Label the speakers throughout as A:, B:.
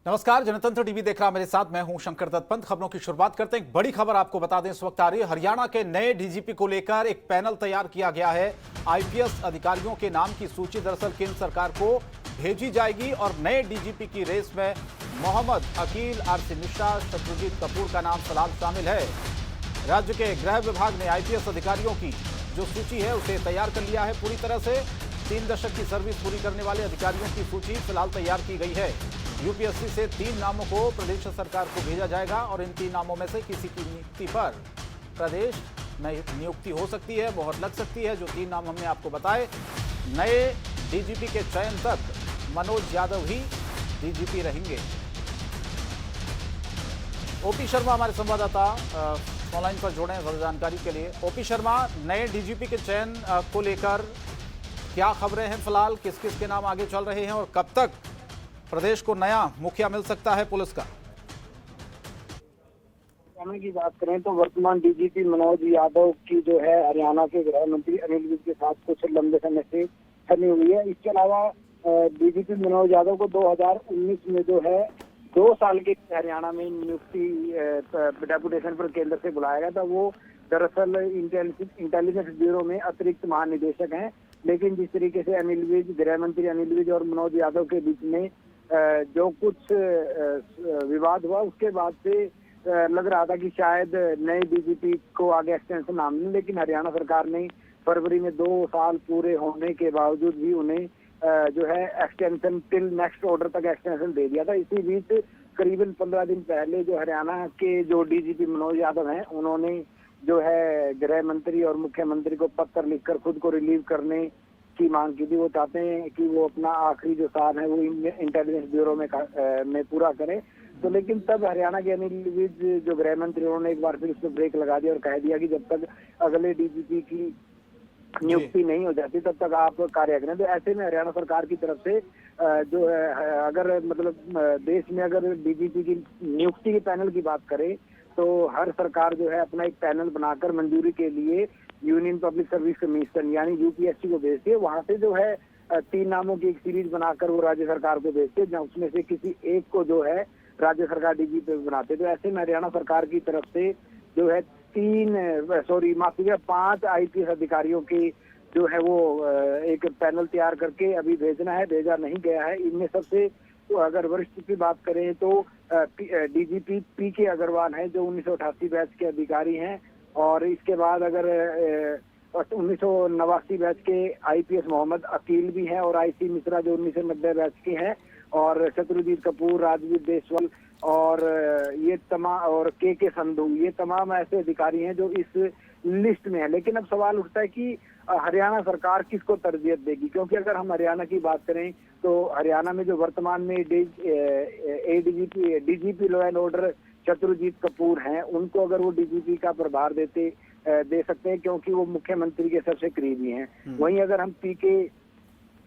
A: नमस्कार, जनतंत्र टीवी देख रहा मेरे साथ मैं हूं शंकर दत्तपंत। खबरों की शुरुआत करते हैं। एक बड़ी खबर आपको बता दें, इस वक्त आ रही है। हरियाणा के नए डीजीपी को लेकर एक पैनल तैयार किया गया है। आईपीएस अधिकारियों के नाम की सूची दरअसल केंद्र सरकार को भेजी जाएगी और नए डीजीपी की रेस में मोहम्मद अकील, आरसी मिश्रा, शत्रुजीत कपूर का नाम फिलहाल शामिल है। राज्य के गृह विभाग ने आईपीएस अधिकारियों की जो सूची है उसे तैयार कर लिया है पूरी तरह से। 3 दशक की सर्विस पूरी करने वाले अधिकारियों की सूची फिलहाल तैयार की गई है। यूपीएससी से 3 नामों को प्रदेश सरकार को भेजा जाएगा और इन 3 नामों में से किसी की नियुक्ति पर प्रदेश में नियुक्ति हो सकती है, मोहर लग सकती है। जो 3 नाम हमने आपको बताए, नए डीजीपी के चयन तक मनोज यादव ही डीजीपी रहेंगे। ओपी शर्मा हमारे संवाददाता ऑनलाइन पर जुड़े हैं ज्यादा जानकारी के लिए। ओपी शर्मा, नए डीजीपी के चयन को लेकर क्या खबरें हैं फिलहाल? किस किस के नाम आगे चल रहे हैं और कब तक प्रदेश को नया मुखिया मिल सकता है पुलिस का?
B: समय की बात करें तो वर्तमान डीजीपी मनोज यादव की जो है हरियाणा के गृह मंत्री अनिल विज के साथ कुछ लंबे समय से बनी हुई है। इसके अलावा डीजीपी मनोज यादव को 2019 में जो है 2 साल के हरियाणा में नियुक्ति डेपुटेशन पर केंद्र से बुलाया गया था। वो दरअसल इंटेलिजेंस ब्यूरो में अतिरिक्त महानिदेशक हैं। लेकिन जिस तरीके से अनिल विज, गृह मंत्री अनिल विज और मनोज यादव के बीच में जो कुछ विवाद हुआ, उसके बाद से लग रहा था कि शायद नए डीजीपी को आगे एक्सटेंशन ना मिले। लेकिन हरियाणा सरकार ने फरवरी में 2 साल पूरे होने के बावजूद भी उन्हें जो है एक्सटेंशन टिल नेक्स्ट ऑर्डर तक एक्सटेंशन दे दिया था। इसी बीच करीबन 15 दिन पहले जो हरियाणा के जो डीजीपी मनोज यादव हैं, उन्होंने जो है गृह मंत्री और मुख्यमंत्री को पत्र लिखकर खुद को रिलीव करने की मांग की थी। वो चाहते हैं कि वो अपना आखिरी जो साल है वो इंटेलिजेंस ब्यूरो में पूरा करें। तो लेकिन तब हरियाणा के अनिल विज जो गृह मंत्री, उन्होंने एक बार फिर उसमें ब्रेक लगा दिया और कह दिया कि जब तक अगले डीजीपी की नियुक्ति नहीं हो जाती तब तक आप कार्य करें। तो ऐसे में हरियाणा सरकार की तरफ से जो है, अगर मतलब देश में अगर डीजीपी की नियुक्ति के पैनल की बात करें तो हर सरकार जो है अपना एक पैनल बनाकर मंजूरी के लिए यूनियन पब्लिक सर्विस कमीशन यानी यूपीएससी को भेजती है। वहां से जो है 3 नामों की एक सीरीज बनाकर वो राज्य सरकार को भेजते हैं, उसमें से किसी एक को जो है राज्य सरकार डीजीपी बनाते। तो ऐसे में हरियाणा सरकार की तरफ से जो है 5 आईपीएस अधिकारियों की जो है वो एक पैनल तैयार करके अभी भेजना है, भेजा नहीं गया है। इनमें सबसे तो अगर वरिष्ठ की बात करें तो डीजीपी पीके अग्रवाल हैं जो 1988 बैच के अधिकारी हैं, और इसके बाद अगर 1989 बैच के आईपीएस मोहम्मद अकील भी हैं, और आईसी मिश्रा जो 1990 बैच के हैं, और शत्रुजीत कपूर, राजवीर देशवाल और ये तमाम और के संधू, ये तमाम ऐसे अधिकारी हैं जो इस लिस्ट में है। लेकिन अब सवाल उठता है कि हरियाणा सरकार किसको तरजीह देगी, क्योंकि अगर हम हरियाणा की बात करें तो हरियाणा में जो वर्तमान में DGP law and order Shatrujit Kapoor हैं, उनको अगर वो डीजीपी का प्रभार दे सकते हैं, क्योंकि वो मुख्यमंत्री के सबसे करीबी हैं। वहीं अगर हम पीके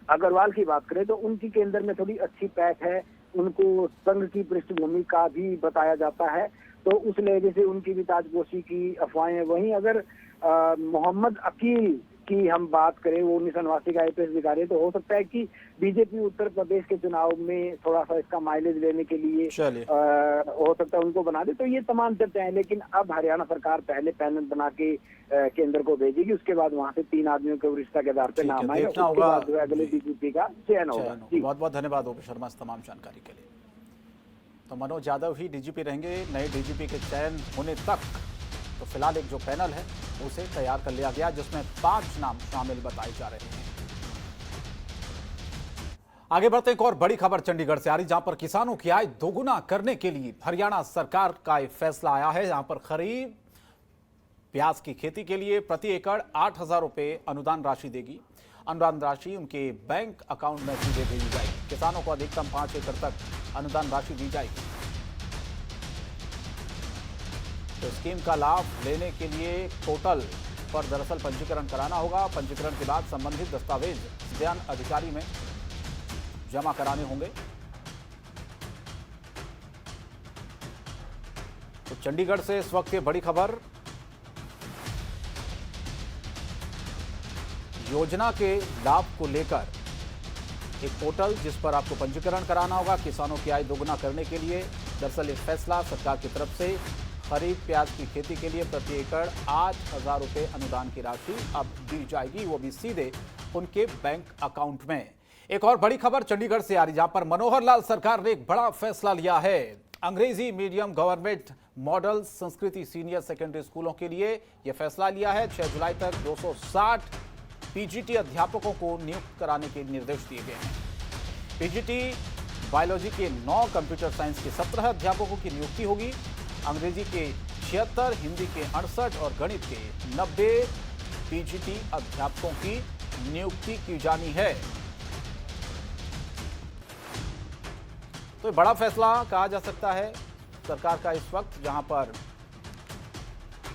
B: अग्रवाल की बात करें तो उनकी केंद्र में थोड़ी अच्छी पैठ है, उनको संघ की पृष्ठभूमि का भी बताया जाता है, तो उस लहजे से उनकी भी ताजपोशी की अफवाहें हैं। वहीं अगर मोहम्मद अकील की हम बात करें, वो 1989 का आईपीएस अधिकारी, तो हो सकता है कि बीजेपी उत्तर प्रदेश के चुनाव में थोड़ा सा इसका माइलेज लेने के लिए हो सकता है उनको बना दे। तो ये तमाम चर्चाएं हैं। लेकिन अब हरियाणा सरकार पहले पैनल बना के केंद्र को भेजेगी, उसके बाद वहां से 3 आदमियों के वरिष्ठता के आधार पर नाम आएगा, उसके बाद जो अगले डीजीपी का चयन होगा।
A: बहुत बहुत धन्यवाद ओपी शर्मा इस तमाम जानकारी के लिए। तो मनोज यादव ही डीजीपी रहेंगे। नए डीजीपी के चयन होने तक तो फिलहाल एक जो पैनल है उसे तैयार कर लिया गया, जिसमें 5 नाम शामिल बताए जा रहे हैं। आगे बढ़ते एक और बड़ी खबर चंडीगढ़ से आ रही, जहां पर किसानों की आय दोगुना करने के लिए हरियाणा सरकार का एक फैसला आया है। यहां पर खरीफ प्याज की खेती के लिए प्रति एकड़ 8,000 रुपए अनुदान राशि देगी। अनुदान राशि उनके बैंक अकाउंट में सीधे भेजी जाएगी। किसानों को अधिकतम 5 एकड़ तक अनुदान राशि दी जाएगी। तो स्कीम का लाभ लेने के लिए पोर्टल पर दरअसल पंजीकरण कराना होगा। पंजीकरण के बाद संबंधित दस्तावेज उद्यान अधिकारी में जमा कराने होंगे। तो चंडीगढ़ से इस वक्त ये बड़ी खबर, योजना के लाभ को लेकर एक पोर्टल जिस पर आपको पंजीकरण कराना होगा किसानों की आय दोगुना करने के लिए। दरअसल ये फैसला सरकार की तरफ से खरीफ प्याज की खेती के लिए प्रति एकड़ 8,000 रुपये अनुदान की राशि अब दी जाएगी, वो भी सीधे उनके बैंक अकाउंट में। एक और बड़ी खबर चंडीगढ़ से आ रही, जहां पर मनोहर लाल सरकार ने एक बड़ा फैसला लिया है। अंग्रेजी मीडियम गवर्नमेंट मॉडल संस्कृति सीनियर सेकेंडरी स्कूलों के लिए यह फैसला लिया है। 6 जुलाई तक 260 पीजीटी अध्यापकों को नियुक्त कराने के निर्देश दिए गए हैं। पीजीटी बायोलॉजी के 9, कंप्यूटर साइंस के 17 अध्यापकों की नियुक्ति होगी। अंग्रेजी के 76, हिंदी के 68 और गणित के 90 पीजीटी अध्यापकों की नियुक्ति की जानी है। तो बड़ा फैसला कहा जा सकता है सरकार का इस वक्त, जहां पर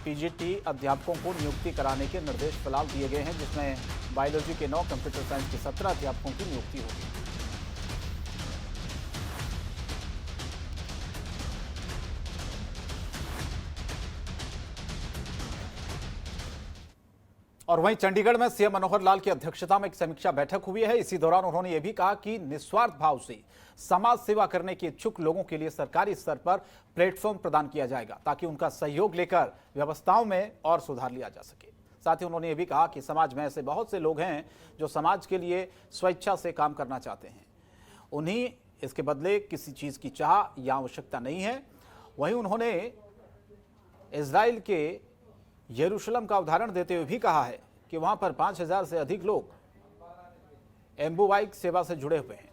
A: पीजीटी अध्यापकों को नियुक्ति कराने के निर्देश फिलहाल दिए गए हैं, जिसमें बायोलॉजी के 9, कंप्यूटर साइंस के 17 अध्यापकों की नियुक्ति होगी। और वहीं चंडीगढ़ में सीएम मनोहर लाल की अध्यक्षता में एक समीक्षा बैठक हुई है। इसी दौरान उन्होंने ये भी कहा कि निस्वार्थ भाव से समाज सेवा करने के इच्छुक लोगों के लिए सरकारी स्तर पर प्लेटफॉर्म प्रदान किया जाएगा, ताकि उनका सहयोग लेकर व्यवस्थाओं में और सुधार लिया जा सके। साथ ही उन्होंने ये भी कहा कि समाज में ऐसे बहुत से लोग हैं जो समाज के लिए स्वेच्छा से काम करना चाहते हैं, उन्हीं इसके बदले किसी चीज़ की चाह या आवश्यकता नहीं है। वहीं उन्होंने इजराइल के यरूशलेम का उदाहरण देते हुए भी कहा है कि वहां पर 5,000 से अधिक लोग एम्बुबाइक सेवा से जुड़े हुए हैं।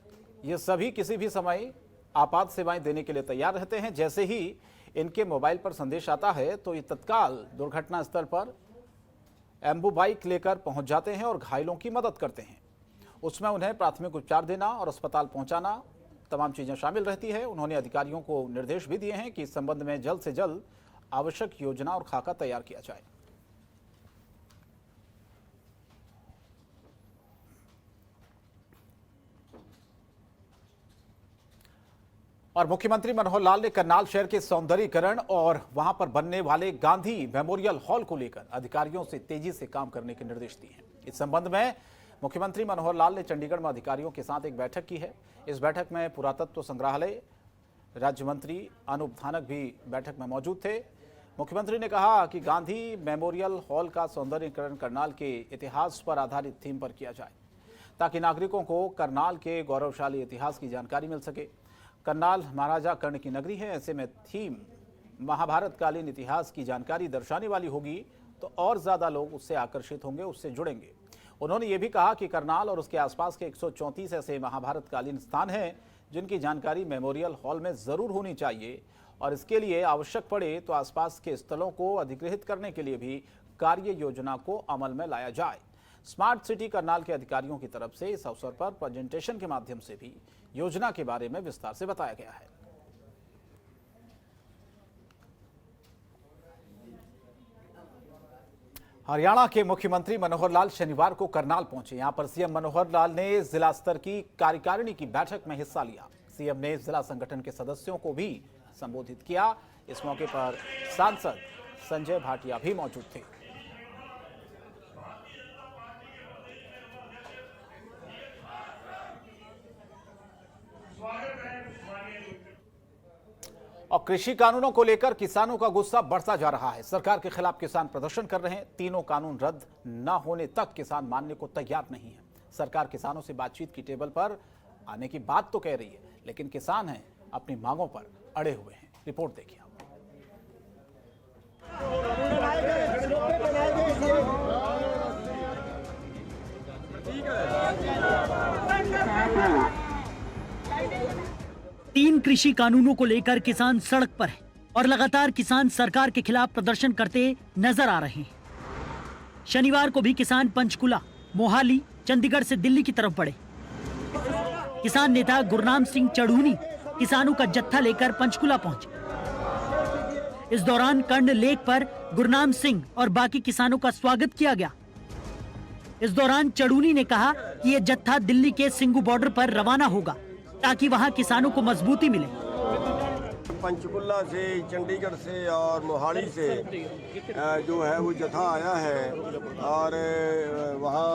A: ये सभी किसी भी समय आपात सेवाएं देने के लिए तैयार रहते हैं। जैसे ही इनके मोबाइल पर संदेश आता है तो ये तत्काल दुर्घटना स्थल पर एम्बुबाइक लेकर पहुंच जाते हैं और घायलों की मदद करते हैं। उसमें उन्हें प्राथमिक उपचार देना और अस्पताल पहुंचाना, तमाम चीजें शामिल रहती है। उन्होंने अधिकारियों को निर्देश भी दिए हैं कि इस संबंध में जल्द से जल्द आवश्यक योजना और खाका तैयार किया जाए। और मुख्यमंत्री मनोहर लाल ने करनाल शहर के सौंदर्यीकरण और वहां पर बनने वाले गांधी मेमोरियल हॉल को लेकर अधिकारियों से तेजी से काम करने के निर्देश दिए हैं। इस संबंध में मुख्यमंत्री मनोहर लाल ने चंडीगढ़ में अधिकारियों के साथ एक बैठक की है। इस बैठक में पुरातत्व संग्रहालय राज्य मंत्री अनूप धानक भी बैठक में मौजूद थे। मुख्यमंत्री ने कहा कि गांधी मेमोरियल हॉल का सौंदर्यीकरण करनाल के इतिहास पर आधारित थीम पर किया जाए, ताकि नागरिकों को करनाल के गौरवशाली इतिहास की जानकारी मिल सके। करनाल महाराजा कर्ण की नगरी है, ऐसे में थीम महाभारत कालीन इतिहास की जानकारी दर्शाने वाली होगी तो और ज्यादा लोग उससे आकर्षित होंगे, उससे जुड़ेंगे। उन्होंने ये भी कहा कि करनाल और उसके आसपास के 134 ऐसे महाभारत कालीन स्थान हैं जिनकी जानकारी मेमोरियल हॉल में जरूर होनी चाहिए, और इसके लिए आवश्यक पड़े तो आसपास के स्थलों को अधिग्रहित करने के लिए भी कार्य योजना को अमल में लाया जाए। स्मार्ट सिटी करनाल के अधिकारियों की तरफ से इस अवसर पर प्रेजेंटेशन के माध्यम से भी योजना के बारे में विस्तार से बताया गया है। हरियाणा के मुख्यमंत्री मनोहर लाल शनिवार को करनाल पहुंचे। यहां पर सीएम मनोहर लाल ने जिला स्तर की कार्यकारिणी की बैठक में हिस्सा लिया। सीएम ने जिला संगठन के सदस्यों को भी संबोधित किया। इस मौके पर सांसद संजय भाटिया भी मौजूद थे। और कृषि कानूनों को लेकर किसानों का गुस्सा बढ़ता जा रहा है। सरकार के खिलाफ किसान प्रदर्शन कर रहे हैं। तीनों कानून रद्द न होने तक किसान मानने को तैयार नहीं है। सरकार किसानों से बातचीत की टेबल पर आने की बात तो कह रही है, लेकिन किसान हैं अपनी मांगों पर अड़े हुए हैं। रिपोर्ट देखिए।
C: तीन कृषि कानूनों को लेकर किसान सड़क पर है और लगातार किसान सरकार के खिलाफ प्रदर्शन करते नजर आ रहे हैं। शनिवार को भी किसान पंचकुला, मोहाली, चंडीगढ़ से दिल्ली की तरफ बढ़े। किसान नेता गुरनाम सिंह चढ़ूनी किसानों का जत्था लेकर पंचकुला पहुंचे। इस दौरान कर्ण लेक पर गुरनाम सिंह और बाकी किसानों का स्वागत किया गया। इस दौरान चढ़ूनी ने कहा कि यह जत्था दिल्ली के सिंगू बॉर्डर पर रवाना होगा ताकि वहां किसानों को मजबूती मिले।
D: पंचकुला से, चंडीगढ़ से और मोहाली से जो है वो जत्था आया है और वहाँ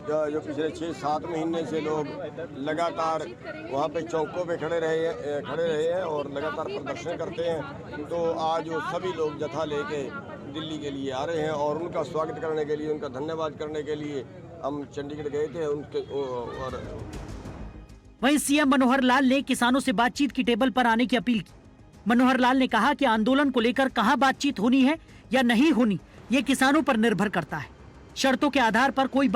D: जो पिछले 6-7 महीने से लोग लगातार वहाँ पे चौकों पे खड़े रहे हैं और लगातार प्रदर्शन करते हैं। तो आज वो सभी लोग जत्था लेके दिल्ली के लिए आ रहे हैं और उनका स्वागत करने के लिए, उनका धन्यवाद करने के लिए हम चंडीगढ़ गए थे उनके और
C: वहीं सीएम मनोहर लाल ने किसानों से बातचीत की टेबल पर आने की अपील की। मनोहर लाल ने कहा कि आंदोलन को लेकर कहां बातचीत होनी है या नहीं होनी, ये किसानों पर निर्भर करता है। शर्तों के आधार पर कोई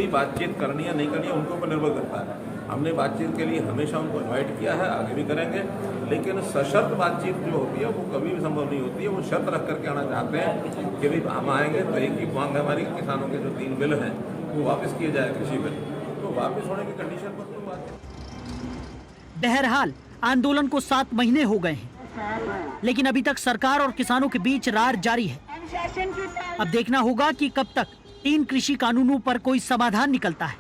E: बातचीत करनी है नहीं करनी है उनको पर निर्भर करता है। हमने बातचीत के लिए हमेशा उनको इनवाइट किया है, आगे भी करेंगे, लेकिन सशर्त बातचीत जो होती है वो कभी भी संभव नहीं होती है। वो शर्त रख करके आना चाहते हैं कि भाई हम आएंगे तो एक ही मांग है हमारी, किसानों के जो 3 बिल हैं वो वापस किए जाए, कृषि बिल, तो वापस होने की कंडीशन पर तो बात।
C: बहरहाल आंदोलन को 7 महीने हो गए हैं, लेकिन अभी तक सरकार और किसानों के बीच रार जारी है। अब देखना होगा कि कब तक 3 कृषि कानूनों पर कोई समाधान निकलता है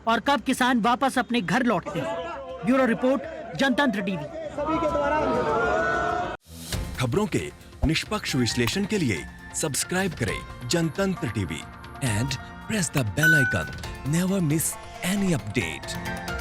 C: और कब किसान वापस अपने घर लौटते हैं। Bureau report, Jantantra TV.
F: खबरों के निष्पक्ष विश्लेषण के लिए सब्सक्राइब करें Jantantra TV and press the bell icon. Never miss any update.